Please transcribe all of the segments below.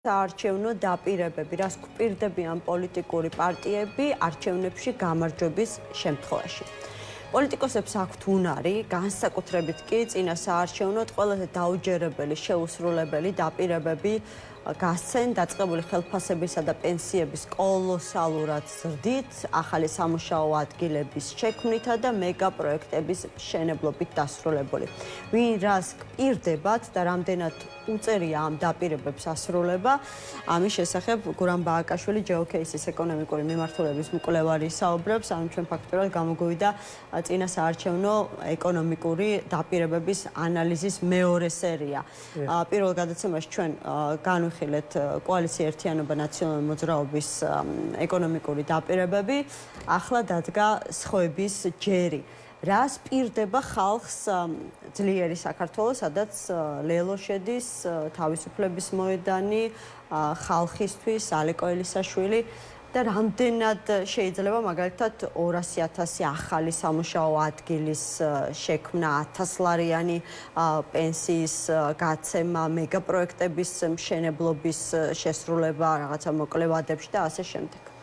საარჩევნო დაპირებები, რას გვპირდებიან პოლიტიკური პარტიები არჩევნებში გამარჯვების შემთხვევაში. პოლიტიკოსებს აქვთ უნარი, განსაკუთრებით კი წინა საარჩევნოდ ყველაზე დაუჯერებელი, შეუსრულებელი დაპირებები გასცენ დაწყებული ხელფასებისა და პენსიების კოლოსალურად ზრდით, ახალი სამუშაო ადგილების შექმნითა და მეგაპროექტების მშენებლობით დასრულებული. ვინ რას გპირდებათ და რამდენად უწერია ამ დაპირებებს ასრულება, ამის შესახებ გურამ ბააკაშვილი ჯეოქეისის ეკონომიკური მიმართულების მკვლევარი საუბრობს, ანუ ჩვენ ფაქტობრივად გამოგვივიდა წინა საარჩევნო ეკონომიკური დაპირებების ანალიზის მეორე სერია. პირველ გადაცემაში ჩვენ განვიხილეთ კოალიცია ერთიანობა ნაციონალური მოძრაობის ეკონომიკური დაპირებები, ახლა დადგა სხვების ჯერი. რას პირდება ხალხს ძლიერი საქართველოს, სადაც ლელო შედის, თავისუფლების მოედანი, ხალხისთვის, ალეკო ელისაშვილი და რამდენად შეიძლება მაგალითად 200,000 ახალი სამუშაო ადგილის შექმნა, 1000 ლარიანი პენსიის გაცემა, მეგაპროექტების მშენებლობის შესრულება რაღაცა მოკლე ვადებში და ასე შემდეგ.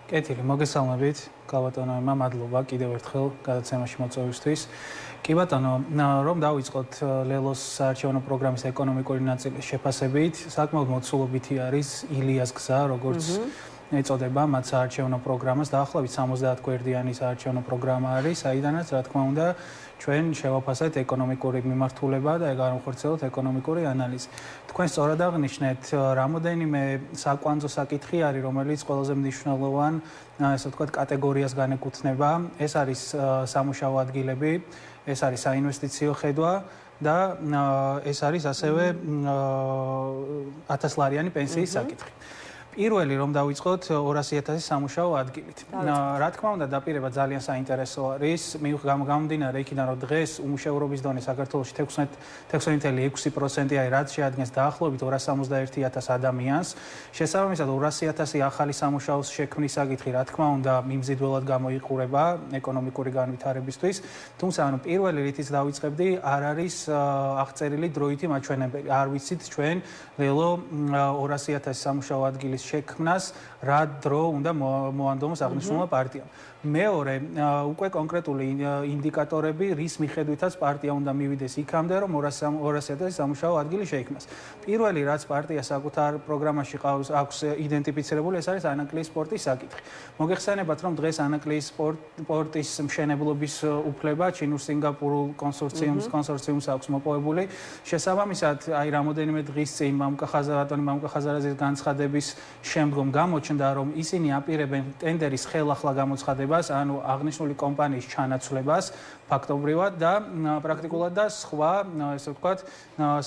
კეთილი, მოგესალმებით, გალბატონოებმა, მადლობა კიდევ ერთხელ გადაცემაში მოწვევისთვის. კი ბატონო, რომ დავიწყოთ ლელოს საარჩევნო პროგრამის ეკონომიკური ნაწილის შეფასებით, საკმაოდ მოცულობითი არის ილიას გზა, როგორც ეწოდება მათ საარჩევნო პროგრამას, დაახლოებით 70 გვერდიანი საარჩევნო პროგრამა არის, საიდანაც, რა თქმა უნდა, ჩვენ შევაფასეთ ეკონომიკური მიმართულება და განვახორციელოთ ეკონომიკური ანალიზი. თქვენ სწორად აღნიშნეთ, რამოდენიმე საკვანძო საკითხი არის, რომელიც ყველაზე მნიშვნელოვან, ესე ვთქვათ, კატეგორიას განეკუთვნება. ეს არის სამუშაო ადგილები, ეს არის საინვესტიციო ხედვა და ეს არის ასევე 1000 ლარიანი პენსიის საკითხი. პირველი რომ დავიწყოთ 200,000 სამუშაო ადგილით. რა თქმა უნდა, დაპირება ძალიან საინტერესო არის. გამომდინარე იქიდან, რომ დღეს უმუშევრობის დონე საქართველოში 16.6%-ია, რაც შეადგენს დაახლოებით 271,000 ადამიანს. შესაბამისად, 200,000 ახალი სამუშაოს შექმნის საკითხი, რა თქმა უნდა, მიმზიდველად გამოიყურება ეკონომიკური განვითარებისთვის. თუმცა, პირველი რითიც დავიწყებდი, არ არის აღწერილი დროითი მაჩვენებელი. არ ვიცით ჩვენ ლელო 200,000 სამუშაო ადგილის შექმნას რა დრო უნდა მოანდომოს აღნიშნულმა პარტიამ. მეორე, უკვე კონკრეტული ინდიკატორები, რის მიხედვითაც პარტია უნდა მივიდეს იქამდე, რომ 200,000 სამუშაო ადგილი შეიქმნას. პირველი, რაც პარტია საკუთარ პროგრამაში აქვს იდენტიფიცირებული, ეს არის ანაკლიის სპორტის საკითხი. მოგეხსენებათ, რომ დღეს ანაკლიის სპორტის მშენებლობის უფლება ჩინურ-სინგაპურულ კონსორციუმს აქვს მოპოვებული. შესაბამისად, აი რამოდენიმე დღის წინ მამუკა ხაზარაძის განცხადების შემდგომ გამოჩნდა, რომ ისინი აპირებენ ტენდერის ხელახლა გამოცხადებას, ანუ აღნიშნული კომპანიის ჩანაცვლებას ფაქტობრივად და პრაქტიკულად და სხვა, ესე ვთქვათ,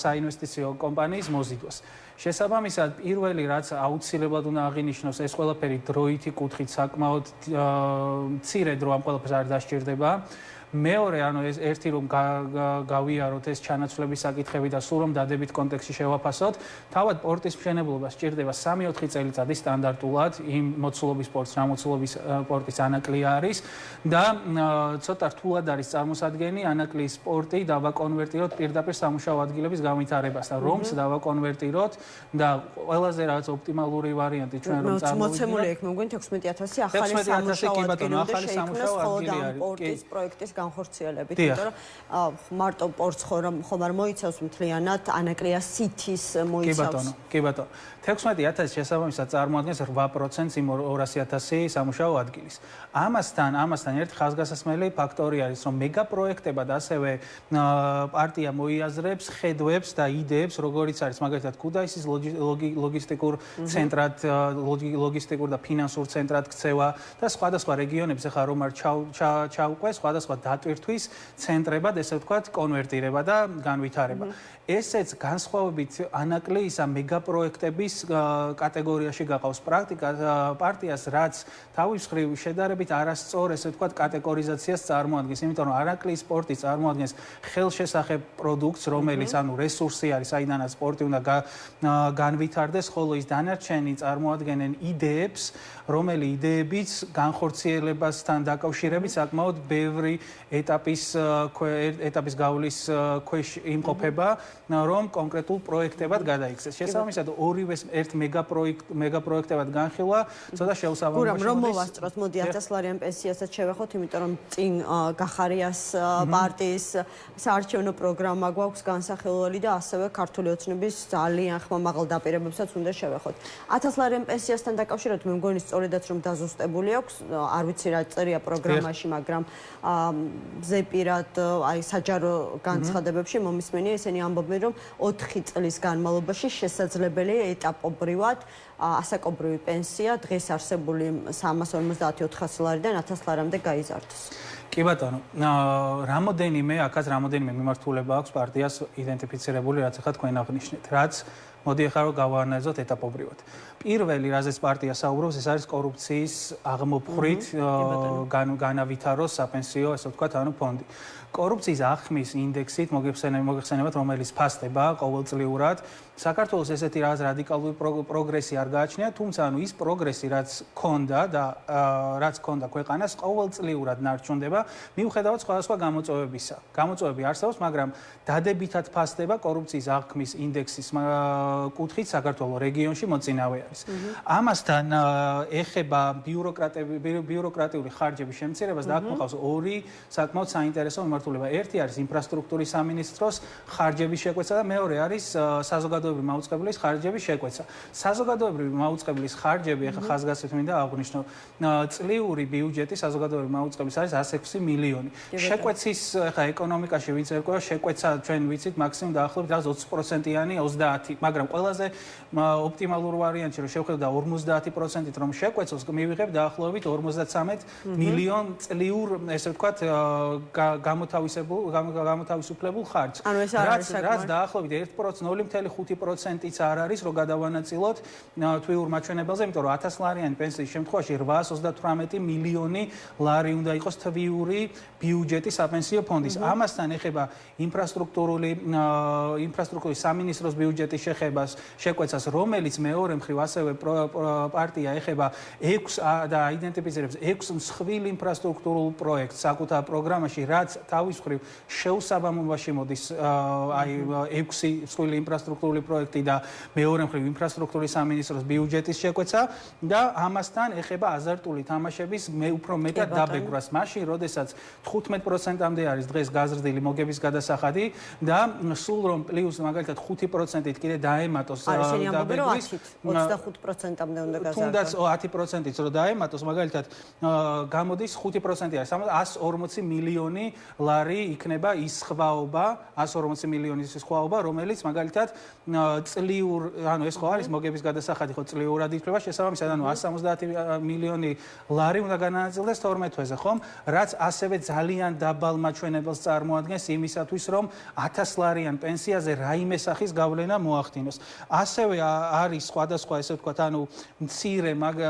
საინვესტიციო კომპანიის მოზიდვას. შესაბამისად, პირველი, რაც აუცილებლად უნდა აღინიშნოს, ეს ყველაფერი დროითი კუთხით საკმაოდ მცირე დრო ამ ყველაფერს არ დასჭირდება. მეორე, ანუ ეს ერთი რომ გავიაროთ ეს ჩანაცვლების საკითხები და სულ რომ დადებით კონტექსტში შევაფასოთ, თავად პორტის მშენებლობა სჭირდება 3-4 წელიწადი სტანდარტულად იმ მოცულობის სპორტს, რა მოცულობის პორტის ანაკლია არის და ცოტა რთულად არის წარმოსადგენი ანაკლიის სპორტი დავაკონვერტიროთ პირდაპირ სამუშაო ადგილების განვითარებასთან, რომს დავაკონვერტიროთ და ყველაზე რაც ოპტიმალური ვარიანტი ჩვენ რომ წარმოვიდგინოთ. მოცემული იქ მოგგვინეთ 16,000 ახალი სამუშაო ადგილი უნდა შეიქმნას ხოლმე ამ პორტის პროექტის განხორციელებით, იმიტომ რომ მარტო პორტს ხომ არ მოიცავს მთლიანად ანაკლია სითის მოიცავს. კი ბატონო. 16,000 შესაბამისად წარმოადგენს 8% იმ 200,000 სამუშაო ადგილის. ამასთან ერთ ხაზგასასმელი ფაქტორი არის, რომ მეგაპროექტებად ასევე პარტია მოიაზრებს ხედვებს და იდეებს, როგორიც არის მაგალითად ქუთაისის ლოგისტიკურ ცენტრად, ლოგისტიკურ და ფინანსურ ცენტრად ქცევა და სხვადასხვა რეგიონებს ახლა რომ არ ჩაუყვეს სხვადასხვა დატვირთვის ცენტრებად, ესე ვთქვათ, კონვერტირება და განვითარება. ესეც განსხვავებით ანაკლიისა მეგაპროექტების კატეგორიაში გაყავს პარტიას, რაც თავის მხრივ შედარებით არასწორ, ესე ვთქვათ, კატეგორიზაციას წარმოადგენს, იმიტომ რომ ანაკლიის სპორტი წარმოადგენს ხელშესახებ პროდუქტს, რომელიც ანუ რესურსი არის, საიდანაც სპორტი უნდა განვითარდეს, ხოლო ის დანარჩენი წარმოადგენენ იდეებს, რომელი იდეებიც განხორციელებასთან დაკავშირებით საკმაოდ ბევრი ეტაპის გავლის ქვეშ იმყოფება, რომ კონკრეტულ პროექტებად გადაიქცეს. შესაბამისად, ორივე ერთ მეგაპროექტებად განხილვა, ცოტა შეუსაბამოა. რომ მოვასწროთ, მოდი 1000 ლარიან პენსიასაც შევეხოთ, იმიტომ რომ წინ გახარიას პარტიის საარჩევნო პროგრამა გვაქვს განსახილველი და ასევე ქართული ოცნების ძალიან ხმამაღალ დაპირებებსაც უნდა შევეხოთ. 1000 ლარიან პენსიასთან დაკავშირებით მე მგონი სწორედაც რომ დაზუსტებული აქვს, არ ვიცი რა წერია პროგრამაში, მაგრამ ზეპირად აი საჯარო განცხადებებში მომისმენია ისინი ამბობენ რომ 4 წლის განმავლობაში შესაძლებელია ეტაპობრივად ასაკობრივი პენსია დღეს არსებული 350-400 ლარიდან 1000 ლარამდე გაიზარდოს. კი ბატონო, რამოდენიმე მიმართულება აქვს პარტიას იდენტიფიცირებული, რაც ახლა თქვენ აღნიშნეთ, რაც მოდი ახლა რომ გავაანალიზოთ ეტაპობრივად. პირველი, რაზეც პარტია საუბრობს, ეს არის კორუფციის აღმოფხრით განავითაროს საპენსიო, ესე ვთქვათ, ფონდი. კორუფციის აღქმის ინდექსით მოგეხსენებათ, რომელიც ფასდება ყოველწლიურად. საქართველოს ესეთი რაღაც რადიკალური პროგრესი არ გააჩნია, თუმცა ის პროგრესი, რაც ქონდა ქვეყანას, ყოველწლიურად ნარჩუნდება, მიუხედავად სხვადასხვა გამოწვევებისა. გამოწვევები არსებობს, მაგრამ დადებითად ფასდება კორუფციის აღქმის ინდექსის კუთხით საქართველოს რეგიონში მოწინავე არის. ამასთან ეხება ბიუროკრატიული ხარჯების შემცირებას და აქ მოყავს ორი საკმაოდ საინტერესო მიმართულება. ერთი არის ინფრასტრუქტურის სამინისტროს ხარჯების შეკვეცა და მეორე არის საზოგადოებრივი მაუწყებლის ხარჯების შეკვეცა. საზოგადოებრივი მაუწყებლის ხარჯები, ახლა ხაზგასმით მინდა აღვნიშნო, წლიური ბიუჯეტი საზოგადოებრივი მაუწყებლის არის 106 მილიონი. შეკვეცის ახლა ეკონომიკაში ვინც ერკვევა, შეკვეცა ჩვენ ვიცით მაქსიმუმ დაახლოებით 20%-იანი 30, მაგრამ ყველაზე ოპტიმალურ ვარიანტში რომ შევხედოთ და 50%-ით რომ შეკვეცოს, მივიღებ დაახლოებით 53 მილიონ წლიურ, ესე ვთქვათ, გამოთავისუფლებულ ხარჯს. რაც დაახლოებით 0.5%-იც არ არის, რომ გადავანაწილოთ თვიურ მაჩვენებელზე, იმიტომ რომ 1000 ლარიანი პენსიის შემთხვევაში 838 მილიონი ლარი უნდა იყოს თვიური ბიუჯეტი საპენსიო ფონდის. ამასთან ეხება ინფრასტრუქტურის სამინისტროს ბიუჯეტის შეკვეცას, რომელიც მეორე მხრივ ასევე პარტია ეხება 6 და აიდენტიფიცირებს 6 მსხვილ ინფრასტრუქტურულ პროექტს საკუთარ პროგრამაში, რაც თავის მხრივ შეუსაბამობაში მოდის აი 6 მსხვილი ინფრასტრუქტურული პროექტი და მეორე მხრივ ინფრასტრუქტურის სამინისტროს ბიუჯეტის შეკვეცა და ამასთან ეხება აზარტული თამაშების უფრო მეტად დაბეგვრას. მაშინ, როდესაც 15%-მდე არის დღეს გაზრდილი მოგების გადასახადი და სულ რომ პლუს მაგალითად 5%-ით კიდე დაემატოს დაბეგვის 25%-მდე უნდა გაზარდოს. თუნდაც 10%-ით რომ დაემატოს, მაგალითად გამოდის 5% არის 140 მილიონი ლარი იქნება ის სხვაობა, 140 მილიონის სხვაობა, რომელიც მაგალითად წლიურ, ეს ხო არის მოგების გადასახადი, ხო წლიურად ითვლება, შესაბამისად 170 მილიონი ლარი უნდა განანაწილდეს 12 თვეზე, ხომ? რაც ასევე ძალიან დაბალ მაჩვენებელს წარმოადგენს იმისათვის, რომ 1000 ლარიან პენსიაზე რაიმე სახის გავლენა მოახდინოს. ასევე არის სხვადასხვა, ესე ვთქვათ,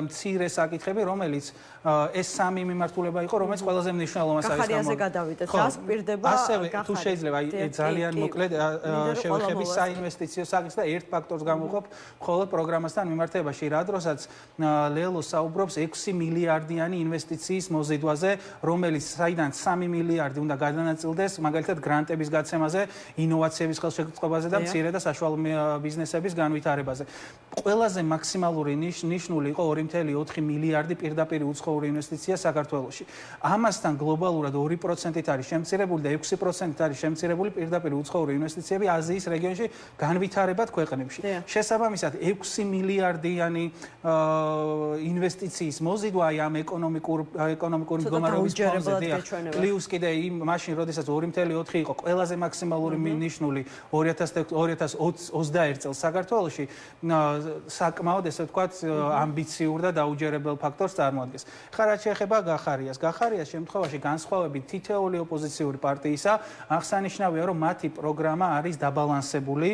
მცირე საკითხები, რომელიც ეს სამი მიმართულება იყო, რომელიც ყველაზე მნიშვნელოვანს არის. გახარიაზე გადავიდეთ, რას პირდება ასევე თუ შეიძლება ძალიან მოკლედ შევეხების საინვესტიციო საკითხს და ერთ ფაქტორს გამოვყოფ მხოლოდ პროგრამასთან მიმართებაში, რა დროსაც ლელო საუბრობს 6 მილიარდიანი ინვესტიციის მოზიდვაზე, რომელიც საიდან 3 მილიარდი უნდა გადანაწილდეს მაგალითად გრანტების გაცემაზე, ინოვაციების ხელშეწყობაზე და მცირე და საშუალო ბიზნესების განვითარებაზე. ყველაზე მაქსიმალური ნიშნული იყო 2.4 მილიარდი პირდაპირ უცხოური ინვესტიცია საქართველოში. ამასთან გლობალურად 2%-ით არის შემცირებული და 6%-ით არის შემცირებული პირდაპირ უცხოური ინვესტიციები აზიის რეგიონში განვითარებად ქვეყნებში. შესაბამისად 6 მილიარდიანი ინვესტიციის მოზიდვა აი ამ ეკონომიკური მდგომარეობის ფონზე პლუს კიდე მაშინ, როდესაც 2.4 იყო ყველაზე მაქსიმალური ნიშნული 2021 წელს საქართველოში, საკმაოდ ესე ვთქვათ ამბიციურ და დაუჯერებელ ფაქტორს წარმოადგენს. ხა რაც შეეხება გახარიას შემთხვევაში განსხვავებით თითოეული ოპოზიციური პარტიისა, აღსანიშნავია, რომ მათი პროგრამა არის დაბალანსებული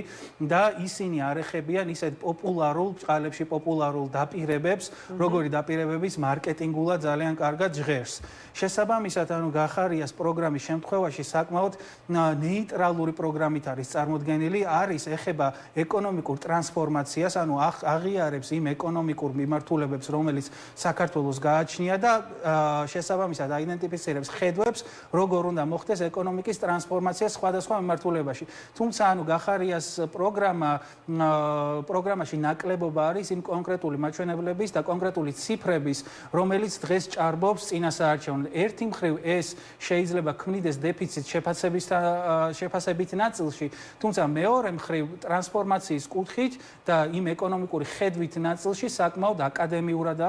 და ისინი არ ეხებიან ისეთ პოპულარულ ბჭყალებში პოპულარულ დაპირებებს, როგორი დაპირებების მარკეტინგულად ძალიან კარგად ჟღერს. შესაბამისად, გახარიას პროგრამის შემთხვევაში საკმაოდ ნეიტრალური პროგრამით არის წარმოდგენილი, ეხება ეკონომიკურ ტრანსფორმაციას, აღიარებს იმ ეკონომიკურ მიმართულებებს, რომელიც საქართველოს გააჩნია და შესაბამისად აიდენტიფიცირებს ხედვებს, როგორ უნდა მოხდეს ეკონომიკის ტრანსფორმაცია სხვადასხვა მიმართულებაში. თუმცა, გახარიას პროგრამაში ნაკლებობა არის იმ კონკრეტული მაჩვენებლების და კონკრეტული ციფრების, რომელიც დღეს ჭარბობს წინასაარჩევნო. ერთი მხრივ ეს შეიძლება ქმნიდეს დეფიციტს შეფასებით ნაწილში, თუმცა მეორე მხრივ ტრანსფორმაციის კუთხით და იმ ეკონომიკური ხედვით ნაწილში საკმაოდ აკადემიურად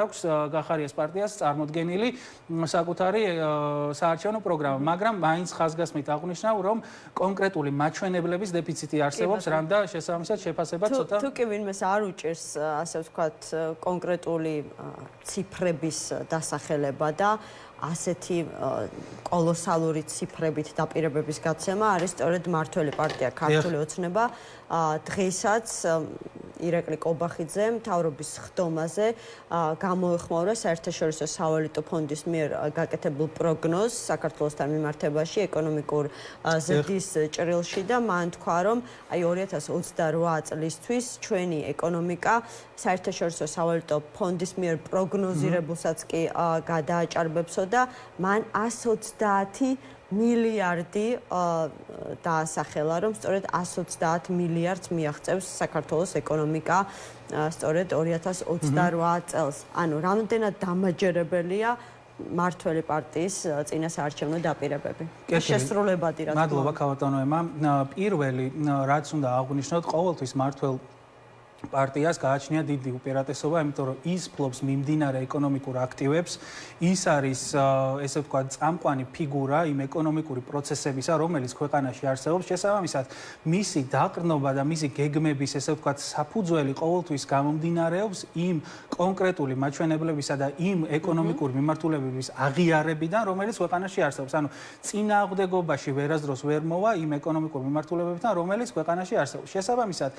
აქვს გახარიას პარტიას წარმოდგენილი საკუთარი საარჩევნო პროგრამა, მაგრამ მაინც ხაზგასმით აღნიშნავ, რომ კონკრეტული მაჩვენებლების დეფიციტი არსებობს, რამდა შესაბამისად შეფასება ცოტა თუ კი ვინმეს არ უჭირს, ასე ვთქვათ, კონკრეტული ციფრების დასახელება და ასეთი კოლოსალური ციფრებით დაპირებების გაცემა არის სწორედ მმართველი პარტია ქართული ოცნება. დღესაც ირაკლი კობახიძე მთავრობის ხდომაზე გამოეხმაურა საერთაშორისო სავალუტო ფონდის მიერ გაკეთებულ პროგნოზს საქართველოსთან მიმართებაში ეკონომიკურ ზრდის ჭრილში და მან თქვა, რომ 2028 წლისთვის ჩვენი ეკონომიკა საერთაშორისო სავალუტო ფონდის მიერ პროგნოზირებულსაც კი გადააჭარბებსო და მან 130 მილიარდი დაასახელა, რომ სწორედ 130 მილიარდს მიაღწევს საქართველოს ეკონომიკა სწორედ 2028 წელს. რამდენად დამაჯერებელია მმართველი პარტიის წინასაარჩევნო დაპირებები. შესრულებადი რა თქმა უნდა. მადლობა ქავატონოემა. პირველი რაც უნდა აღვნიშნოთ, ყოველთვის მმართველ პარტიას გააჩნია დიდი უპირატესობა, იმიტომ რომ ის ფლობს მიმდინარე ეკონომიკურ აქტივებს, ის არის ესე ვთქვათ წამყვანი ფიგურა იმ ეკონომიკური პროცესებისა, რომელიც ქვეყანაში არსებობს. შესაბამისად, მისი დაყრდნობა და მისი გეგმების ესე ვთქვათ საფუძველი ყოველთვის გამომდინარეობს იმ კონკრეტული მაჩვენებლებისა და იმ ეკონომიკური მიმართულებების აღიარებიდან, რომელიც ქვეყანაში არსებობს. წინააღმდეგობაში ვერასდროს ვერ მოვა იმ ეკონომიკურ მიმართულებებთან, რომელიც ქვეყანაში არსებობს. შესაბამისად,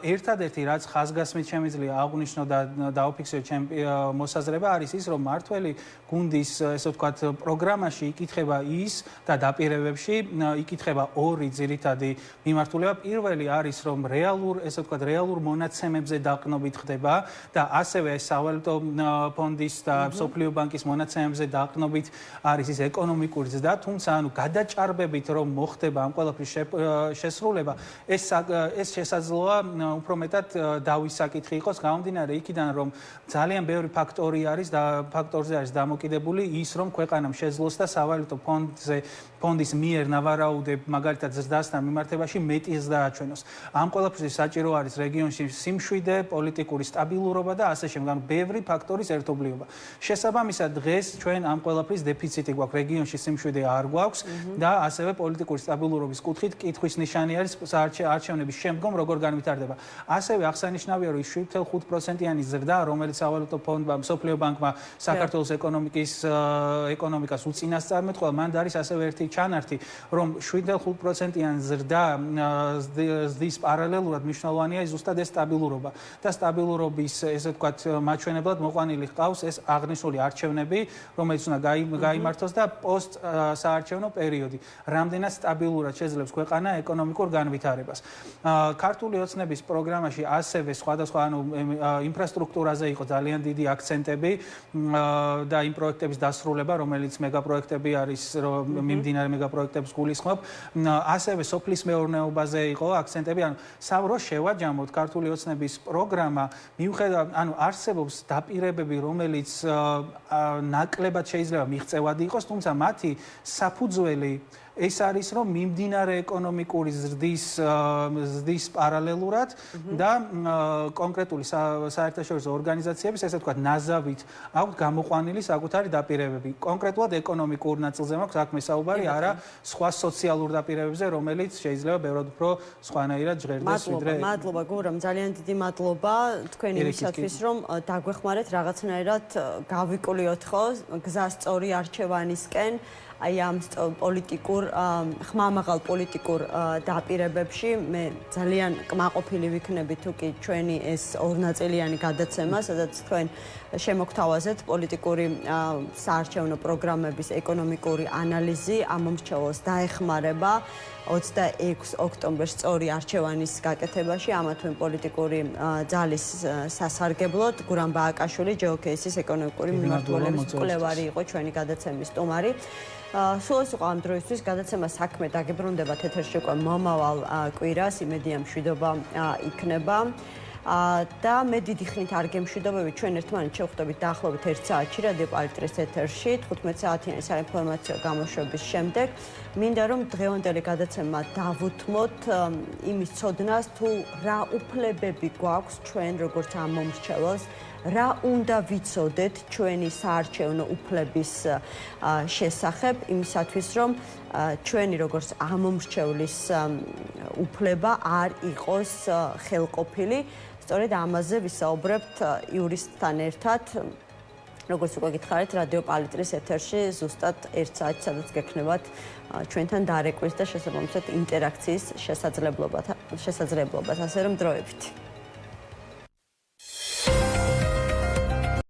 ერთადერთი რაც ხაზგასმით შემიძლია აღვნიშნო და დაუფიქსირო ჩემი მოსაზრება არის ის, რომ მმართველი გუნდის ესე ვთქვათ პროგრამაში იკითხება ის და დაპირებებში იკითხება ორი ძირითადი მიმართულება. პირველი არის, რომ ესე ვთქვათ რეალურ მონაცემებზე დაყრდნობით ხდება და ასევე სავალუტო ფონდის და მსოფლიო ბანკის მონაცემებზე დაყრდნობით არის ის ეკონომიკური ზრდა, თუმცა გადაჭარბებით რომ მოხდება ამ ყველაფრის შესრულება, ეს შესაძლოა უფრო მეტად დავისაკითხი იყოს გამომდინარე იქიდან, რომ ძალიან ბევრი ფაქტორი არის და ფაქტორზე არის დამოკიდებული ის, რომ ქვეყანამ შეძლოს და სავალუტო ფონდის მიერ ნავარაუდებ მაგალითად ზრდასთან მიმართებაში მეტი ზრდა აჩვენოს. ამ ყველაფერში საჭირო არის რეგიონში სიმშვიდე, პოლიტიკური სტაბილურობა და ასე შემდეგ, ბევრი ფაქტორის ერთობლიობა. შესაბამისად, დღეს ჩვენ ამ ყველაფრის დეფიციტი გვაქვს, რეგიონში სიმშვიდე არ გვაქვს და ასევე პოლიტიკური სტაბილურობის კუთხით კითხვის ნიშანი არის არჩევნების შემდგომ როგორ განვითარდება. ასევე აღსანიშნავია, რომ 7.5%-იანი ზრდა, რომელიც სავალუტო ფონდმა, მსოფლიო ბანკმა საქართველოს ეკონომიკას უწინასწარმეტყველა, მანდ არის ასევე ერთი ჩანართი, რომ 7.5%-იანი ზრდის პარალელურად მნიშვნელოვანია ზუსტად ეს სტაბილურობა და სტაბილურობის ესე ვთქვათ მაჩვენებლად მოყვანილი ჰყავს ეს აღნიშნული არჩევნები, რომელიც უნდა გაიმართოს და პოსტ საარჩევნო პერიოდი. რამდენად სტაბილურად შეძლებს ქვეყანა ეკონომიკურ განვითარებას. ქართული ოცნების პროგრამაში ასევე სხვადასხვა ინფრასტრუქტურაზე იყო ძალიან დიდი აქცენტები და იმ პროექტების დასრულება, რომელიც მეგაპროექტები არის, მიმდინარე მეგაპროექტებს გულისხმობ. ასევე სოფლის მეურნეობაზე იყო აქცენტები, რო შევაჯამოთ ქართული ოცნების პროგრამა, მიუხედავად არსებობს დაპირებები, რომელიც ნაკლებად შეიძლება მიღწევადი იყოს, თუმცა მათი საფუძველი ეს არის, რომ მიმდინარე ეკონომიკური ზრდის პარალელურად და კონკრეტული საერთაშორისო ორგანიზაციების, ესე ვთქვათ, ნაზავით აქვთ გამოყვანილი საკუთარი დაპირებები. კონკრეტულად ეკონომიკურ ნაწილზე მაქვს საქმე საუბარი, არა სხვა სოციალურ დაპირებებზე, რომელიც შეიძლება ბევრად უფრო სხვანაირად ჟღერდეს ვიდრე. მადლობა გურამ, ძალიან დიდი მადლობა თქვენი იმისათვის, რომ დაგვეხმარეთ რაღაცნაირად გავიკულიოთ ხო გზა სწორი არჩევანისკენ. აი ამ პოლიტიკურ ხმამაღალ პოლიტიკურ დაპირებებში მე ძალიან კმაყოფილი ვიქნები თუ კი ჩვენი ეს ორნაწილიანი გადაცემა, სადაც თქვენ შემოგთავაზეთ პოლიტიკური საარჩევნო პროგრამების ეკონომიკური ანალიზი ამ მომრჩეველს დაეხმარება 26 ოქტომბერს სწორი არჩევანის გაკეთებაში ამა თუ იმ პოლიტიკური ძალის სასარგებლოდ გურამ ბააკაშვილი ჯეოქეისის ეკონომიკური მიმართულების მკვლევარი იყო ჩვენი გადაცემის სტუმარი. სულ ეს იყო ამ დროისთვის გადაცემა საქმე დაგებრუნდება თეთერში უკვე მომავალ კვირას იმედია მშვიდობა იქნება. და მე დიდი ხნით არ გემშვიდობებით ჩვენ ერთმანეთს შევხვდებით დაახლოებით 1 საათში რადიო პალიტრის ეთერში 15 საათიანი საინფორმაციო გამოშვების შემდეგ მინდა რომ დღევანდელი გადაცემა დავუთმოთ იმის ცოდნას თუ რა უფლებები გვაქვს ჩვენ როგორც ამ მომრჩეველს რა უნდა ვიცოდეთ ჩვენი საარჩევნო უფლების შესახებ იმისათვის რომ ჩვენი როგორც ამ მომრჩევლის უფლება არ იყოს ხელყოფილი სწორედ ამაზე ვისაუბრებთ იურისტთან ერთად როგორც უკვე გითხარით რადიო პალიტრის ეთერში ზუსტად 1 საათი სადაც გექნებათ ჩვენთან დარეკვის და შესაბამისად ინტერაქციის შესაძლებლობაც ასე რომ დროებით